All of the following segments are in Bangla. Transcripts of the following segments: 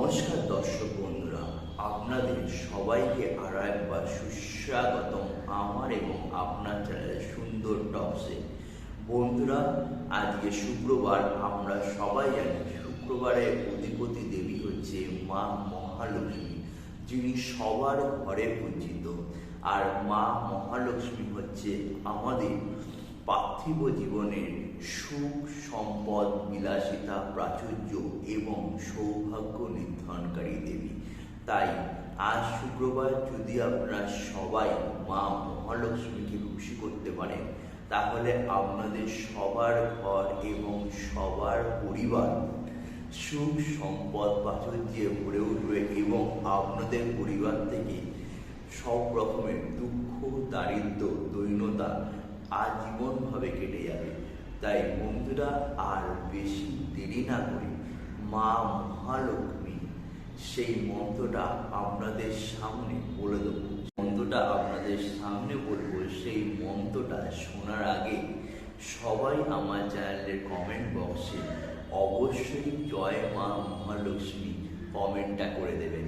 নমস্কার দর্শক বন্ধুরা, আপনাদের সবাইকে আরো একবার সুস্বাগতম আমার এবং আপনার চ্যানেলে সুন্দর টক্সে। বন্ধুরা, আজকে শুক্রবার। আমরা সবাই জানি শুক্রবারের অধিপতি দেবী হচ্ছে মা মহালক্ষ্মী, যিনি সবার ঘরে পূজিত। আর মা মহালক্ষ্মী হচ্ছে আমাদের পার্থিব জীবনের সুখ, সম্পদ, বিলাসিতা, প্রাচুর্য এবং সৌভাগ্য নির্ধারণকারী দেবী। তাই আজ শুক্রবার যদি আপনারা সবাই মা মহালক্ষ্মীকে খুশি করতে পারেন, তাহলে আপনাদের সবার ঘর এবং সবার পরিবার সুখ, সম্পদ, প্রাচুর্যে ভরে উঠবে এবং আপনাদের পরিবার থেকে সব রকমের দুঃখ, দারিদ্র, দৈন্যতা আজীবনভাবে কেটে যাবে। তাই বন্ধুরা, আর বেশি দেরি না করে মা মহালক্ষ্মী সেই মন্ত্রটা আপনাদের সামনে বলে দেবো। সেই মন্ত্রটা শোনার আগে সবাই আমার চ্যানেলের কমেন্ট বক্সে অবশ্যই জয় মা মহালক্ষ্মী কমেন্টটা করে দেবেন।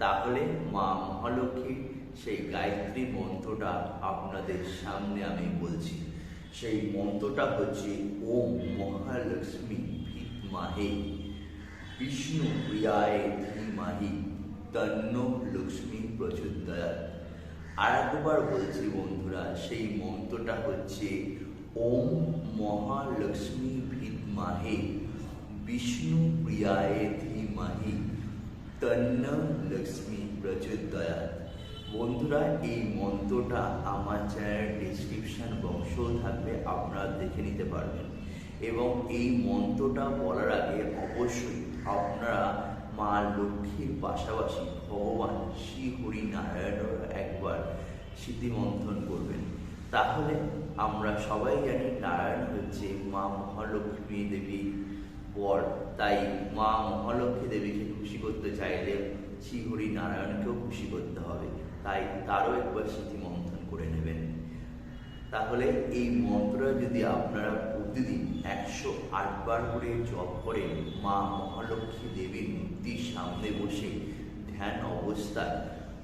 তাহলে মা মহালক্ষ্মীর সেই গায়ত্রী মন্ত্রটা আপনাদের সামনে আমি বলছি। সেই মন্ত্রটা হচ্ছে ওম মহালক্ষ্মী ভিদ্মহে বিষ্ণু প্রিয়ায় ধীমহি তন্নো লক্ষ্মী প্রচোদয়াৎ। আর একবার বলছি বন্ধুরা, সেই মন্ত্রটা হচ্ছে ওম মহালক্ষ্মী ভিদ্মহে বিষ্ণু প্রিয়ায় ধীমহি তন্নো লক্ষ্মী প্রচোদয়াৎ। বন্ধুরা, এই মন্ত্রটা আমার চ্যানেলের ডিসক্রিপশন বক্সেও থাকবে, আপনারা দেখে নিতে পারবেন। এবং এই মন্ত্রটা বলার আগে অবশ্যই আপনারা মা লক্ষ্মীর পাশাপাশি ভগবান শ্রী হরি নারায়ণের একবার স্মৃতিমন্থন করবেন। তাহলে আমরা সবাই জানি নারায়ণ হচ্ছে মা মহালক্ষ্মী দেবীর বর। তাই মা মহালক্ষ্মী দেবীকে খুশি করতে চাইলে শ্রী হরি নারায়ণকেও খুশি করতে হবে। তাই তারও একবার স্মৃতিমন্থন করে নেবেন। তাহলে এই মন্ত্রটা যদি আপনারা প্রতিদিন 108 বার করে জপ করেন মা মহালক্ষ্মী দেবীর মূর্তির সামনে বসে ধ্যান অবস্থায়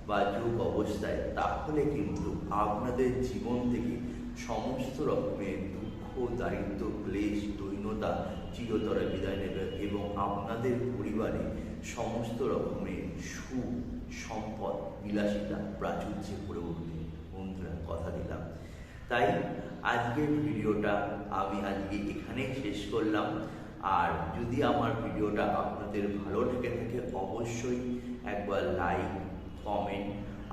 বা যোগ অবস্থায়, তাহলে কিন্তু আপনাদের জীবন থেকে সমস্ত রকমের দুঃখ, দারিদ্র, ক্লেশ, দৈন্যতা চিরতরে বিদায় নেবে এবং আপনাদের পরিবারে সমস্ত রকমের সুখ, সম্পদ, বিলাসিতা, প্রাচুর্যে ভরে উঠবে। বন্ধুরা, কথা দিলাম। তাই আজকের ভিডিওটা আমি এখানেই শেষ করলাম। আর যদি আমার ভিডিওটা আপনাদের ভালো লেগে থাকে অবশ্যই একবার লাইক, কমেন্ট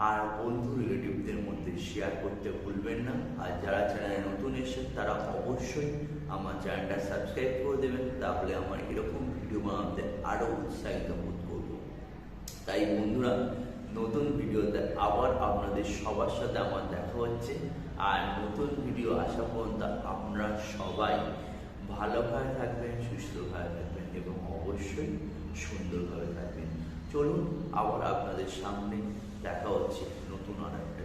আর বন্ধু রিলেটিভদের মধ্যে শেয়ার করতে ভুলবেন না। আর যারা চ্যানেলে নতুন এসেছেন তারা অবশ্যই আমার চ্যানেলটা সাবস্ক্রাইব করে দেবেন, তাহলে আমার এরকম ভিডিও বানাতে আরও উৎসাহিত বোধ করব। তাই বন্ধুরা, নতুন ভিডিওতে আবার আপনাদের সবার সাথে আমার দেখা হচ্ছে। আর নতুন ভিডিও আসা পর্যন্ত আপনারা সবাই ভালোভাবে থাকবেন, সুস্থভাবে থাকবেন এবং অবশ্যই সুন্দরভাবে থাকবেন। চলুন, আবার আপনাদের সামনে দেখা হচ্ছে নতুন আর একটা